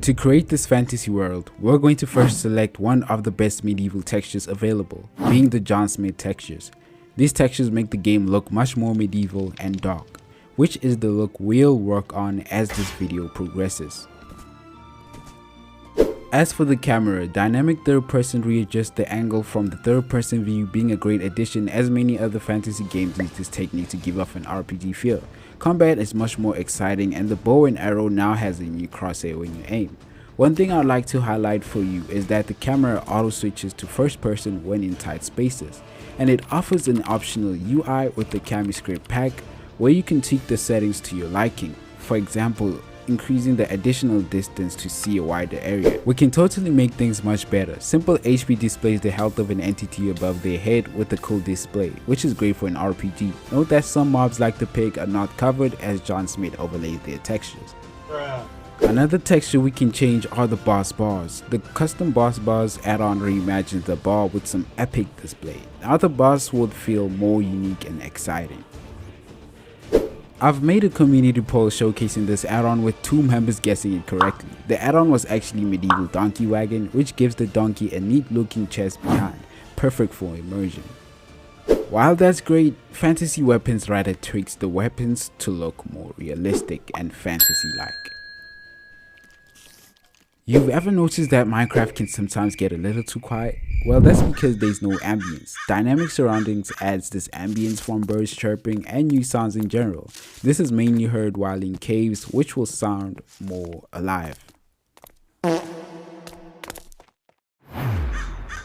To create this fantasy world, we're going to first select one of the best medieval textures available, being the John Smith textures. These textures make the game look much more medieval and dark, which is the look we'll work on as this video progresses. As for the camera, dynamic third person readjusts the angle from the third person view, being a great addition as many other fantasy games use this technique to give off an RPG feel. Combat is much more exciting and the bow and arrow now has a new crosshair when you aim. One thing I'd like to highlight for you is that the camera auto switches to first person when in tight spaces, and it offers an optional UI with the CamiScript pack where you can tweak the settings to your liking. For example, increasing the additional distance to see a wider area. We can totally make things much better. Simple HP displays the health of an entity above their head with a cool display, which is great for an RPG. Note that some mobs like the pig are not covered as John Smith overlays their textures. Another texture we can change are the boss bars. The custom boss bars add-on reimagines the bar with some epic display. Now the boss would feel more unique and exciting. I've made a community poll showcasing this add-on with 2 members guessing it correctly. The add-on was actually Medieval Donkey Wagon, which gives the donkey a neat looking chest behind, perfect for immersion. While that's great, fantasy weapons rather tweaks the weapons to look more realistic and fantasy-like. You've ever noticed that Minecraft can sometimes get a little too quiet? Well, that's because there's no ambience. Dynamic surroundings adds this ambience from birds chirping and new sounds in general. This is mainly heard while in caves, which will sound more alive.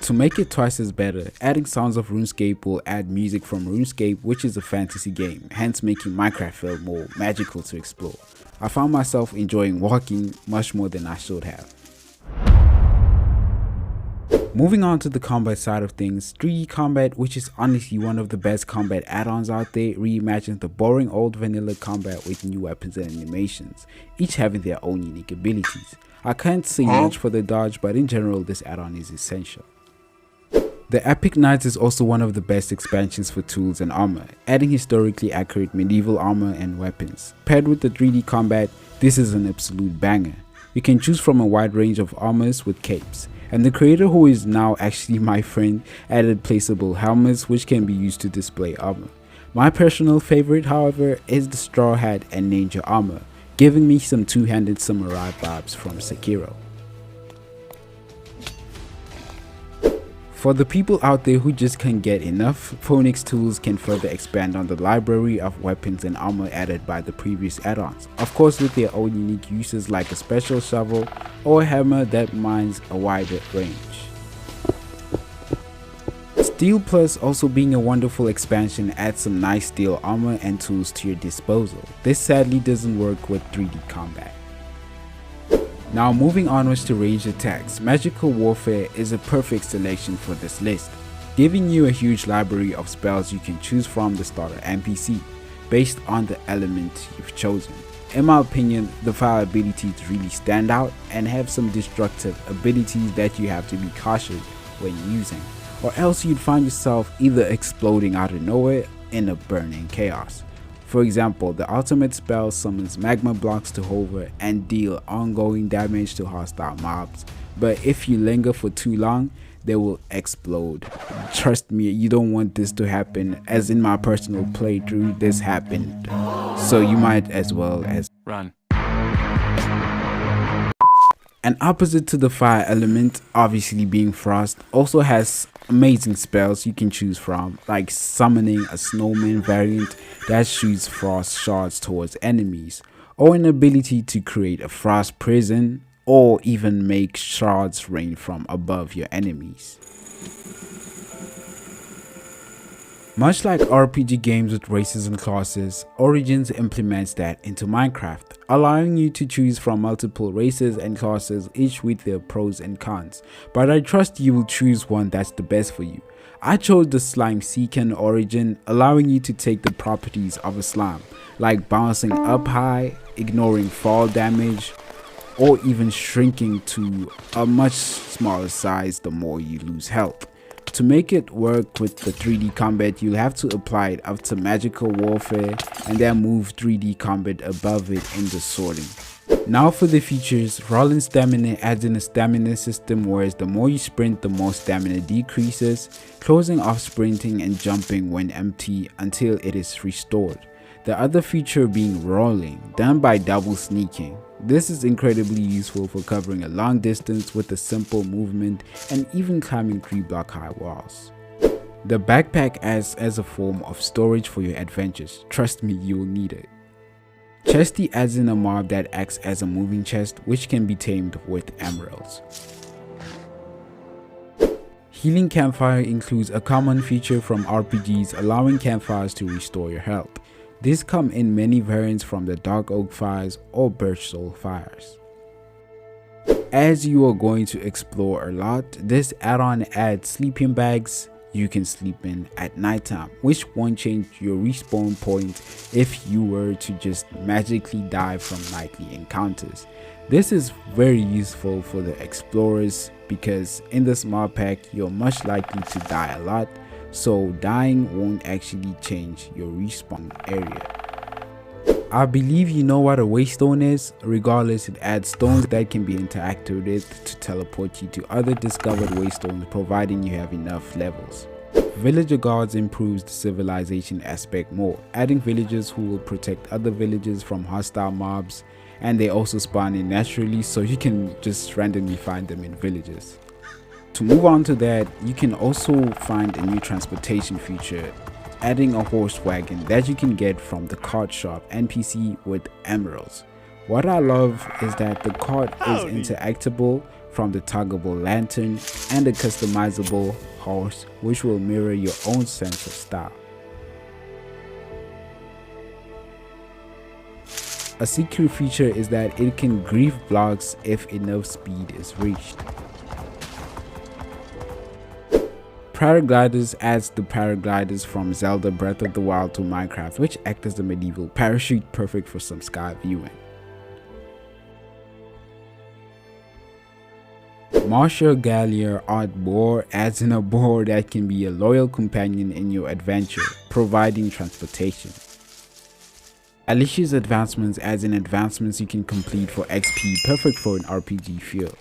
To make it twice as better, adding sounds of RuneScape will add music from RuneScape, which is a fantasy game, hence making Minecraft feel more magical to explore. I found myself enjoying walking much more than I should have. Moving on to the combat side of things, 3D combat, which is honestly one of the best combat add-ons out there, reimagines the boring old vanilla combat with new weapons and animations, each having their own unique abilities. I can't say much for the dodge, but in general this add-on is essential. The Epic Knights is also one of the best expansions for tools and armor, adding historically accurate medieval armor and weapons. Paired with the 3D combat, this is an absolute banger. You can choose from a wide range of armors with capes, and the creator, who is now actually my friend, added placeable helmets which can be used to display armor. My personal favorite, however, is the straw hat and ninja armor, giving me some two-handed samurai vibes from Sekiro. For the people out there who just can't get enough, Phoenix Tools can further expand on the library of weapons and armor added by the previous add-ons, of course with their own unique uses like a special shovel or a hammer that mines a wider range. Steel Plus, also being a wonderful expansion, adds some nice steel armor and tools to your disposal. This sadly doesn't work with 3D combat. Now moving onwards to ranged attacks, Magical Warfare is a perfect selection for this list, giving you a huge library of spells you can choose from the starter NPC, based on the element you've chosen. In my opinion, the fire abilities really stand out and have some destructive abilities that you have to be cautious when using, or else you'd find yourself either exploding out of nowhere in a burning chaos. For example, the ultimate spell summons magma blocks to hover and deal ongoing damage to hostile mobs, but if you linger for too long, they will explode. Trust me, you don't want this to happen, as in my personal playthrough this happened, so you might as well as run. An opposite to the fire element, obviously being frost, also has amazing spells you can choose from, like summoning a snowman variant that shoots frost shards towards enemies, or an ability to create a frost prison, or even make shards rain from above your enemies. Much like RPG games with races and classes, Origins implements that into Minecraft, allowing you to choose from multiple races and classes, each with their pros and cons, but I trust you will choose one that's the best for you. I chose the Slime Seeker Origin, allowing you to take the properties of a slime, like bouncing up high, ignoring fall damage, or even shrinking to a much smaller size the more you lose health. To make it work with the 3D combat, you'll have to apply it up to Magical Warfare and then move 3D combat above it in the sorting. Now for the features, rolling stamina adds in a stamina system, whereas the more you sprint, the more stamina decreases, closing off sprinting and jumping when empty until it is restored. The other feature being rolling, done by double sneaking. This is incredibly useful for covering a long distance with a simple movement and even climbing 3-block high walls. The backpack acts as a form of storage for your adventures. Trust me, you will need it. Chesty adds in a mob that acts as a moving chest, which can be tamed with emeralds. Healing campfire includes a common feature from RPGs, allowing campfires to restore your health. These come in many variants, from the dark oak fires or birch soul fires. As you are going to explore a lot, this add-on adds sleeping bags you can sleep in at nighttime, which won't change your respawn point if you were to just magically die from nightly encounters. This is very useful for the explorers because in this Modpack you're much likely to die a lot, so dying won't actually change your respawn area. I believe you know what a waystone is. Regardless, it adds stones that can be interacted with to teleport you to other discovered waystones, providing you have enough levels. Villager guards improves the civilization aspect more, adding villagers who will protect other villagers from hostile mobs, and they also spawn in naturally, so you can just randomly find them in villages. To move on to that, you can also find a new transportation feature, adding a horse wagon that you can get from the cart shop NPC with emeralds. What I love is that the cart is interactable from the toggleable lantern and a customizable horse, which will mirror your own sense of style. A secret feature is that it can grief blocks if enough speed is reached. Paragliders adds the paragliders from Zelda Breath of the Wild to Minecraft, which act as the medieval parachute, perfect for some sky viewing. Martial Gallier Art Boar adds in a boar that can be a loyal companion in your adventure, providing transportation. Alicia's Advancements adds in advancements you can complete for XP, perfect for an RPG feel.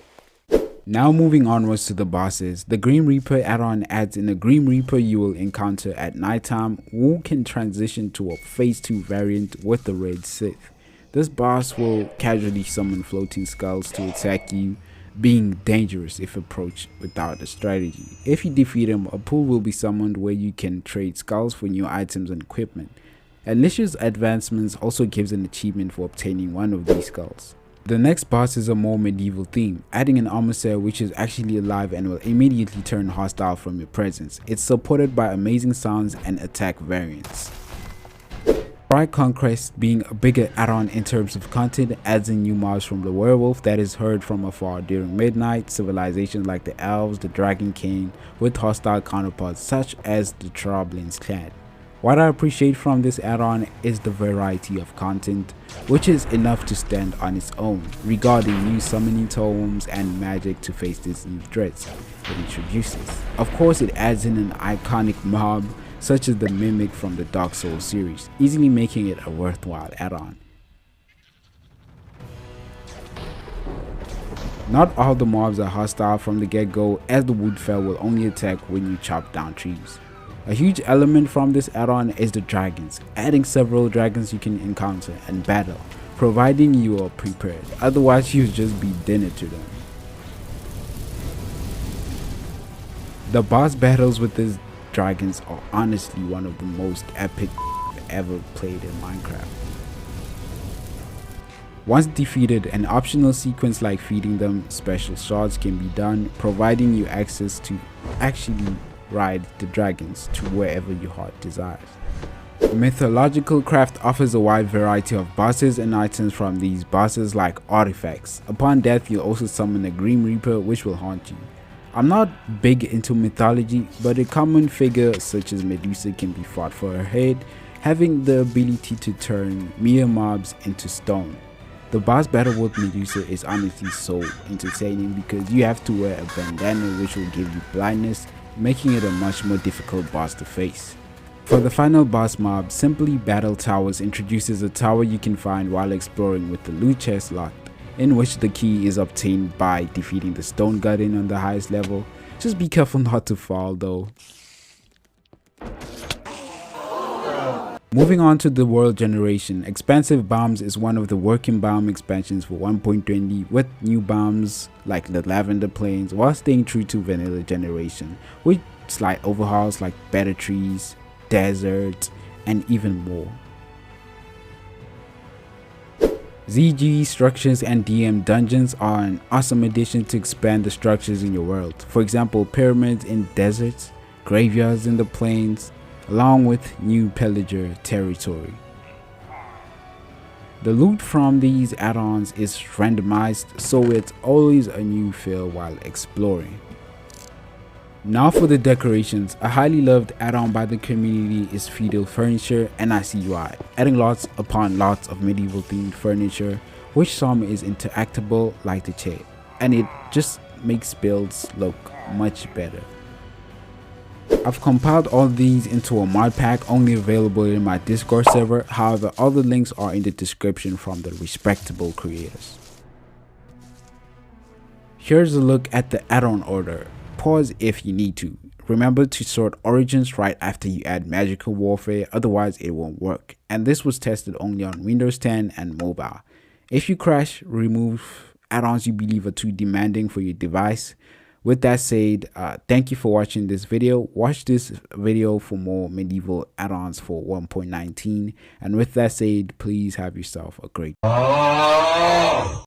Now moving onwards to the bosses, the Grim Reaper add-on adds in a Grim Reaper you will encounter at nighttime, who can transition to a phase 2 variant with the Red Sith. This boss will casually summon floating skulls to attack you, being dangerous if approached without a strategy. If you defeat him, a pool will be summoned where you can trade skulls for new items and equipment. Alicia's Advancements also gives an achievement for obtaining one of these skulls. The next boss is a more medieval theme, adding an armor set which is actually alive and will immediately turn hostile from your presence. It's supported by amazing sounds and attack variants. Bright Conquest, being a bigger add-on in terms of content, adds in new mobs from the werewolf that is heard from afar during midnight, civilizations like the elves, the Dragon King, with hostile counterparts such as the Traublin's clan. What I appreciate from this add-on is the variety of content, which is enough to stand on its own, regarding new summoning tomes and magic to face these new threats it introduces. Of course, it adds in an iconic mob such as the Mimic from the Dark Souls series, easily making it a worthwhile add-on. Not all the mobs are hostile from the get-go, as the Woodfell will only attack when you chop down trees. A huge element from this add-on is the dragons, adding several dragons you can encounter and battle, providing you are prepared, otherwise you'll just be dinner to them. The boss battles with these dragons are honestly one of the most epic ever played in Minecraft. Once defeated, an optional sequence like feeding them special shards can be done, providing you access to actually ride the dragons to wherever your heart desires. Mythological Craft offers a wide variety of bosses and items from these bosses like artifacts. Upon death, you'll also summon a Grim Reaper which will haunt you. I'm not big into mythology, but a common figure such as Medusa can be fought for her head, having the ability to turn mere mobs into stone. The boss battle with Medusa is honestly so entertaining because you have to wear a bandana which will give you blindness, making it a much more difficult boss to face. For the final boss mob, Simply Battle Towers introduces a tower you can find while exploring with the loot chest locked, in which the key is obtained by defeating the stone garden on the highest level. Just be careful not to fall though. Moving on to the world generation, Expansive Bombs is one of the working bomb expansions for 1.20 with new bombs like the Lavender Plains while staying true to vanilla generation with slight overhauls like better trees, deserts, and even more. ZG structures and DM dungeons are an awesome addition to expand the structures in your world. For example, pyramids in deserts, graveyards in the plains, along with new pillager territory. The loot from these add-ons is randomized, so it's always a new feel while exploring. Now for the decorations, a highly loved add-on by the community is feudal furniture, and I see why. Adding lots upon lots of medieval themed furniture, which some is interactable like the chair, and it just makes builds look much better. I've compiled all these into a mod pack only available in my Discord server, however all the links are in the description from the respectable creators. Here's a look at the add-on order. Pause if you need to. Remember to sort origins right after you add magical warfare, otherwise it won't work. And this was tested only on Windows 10 and mobile. If you crash, remove add-ons you believe are too demanding for your device. With that said, thank you for watching this video. Watch this video for more medieval add-ons for 1.19. And with that said, please have yourself a great day.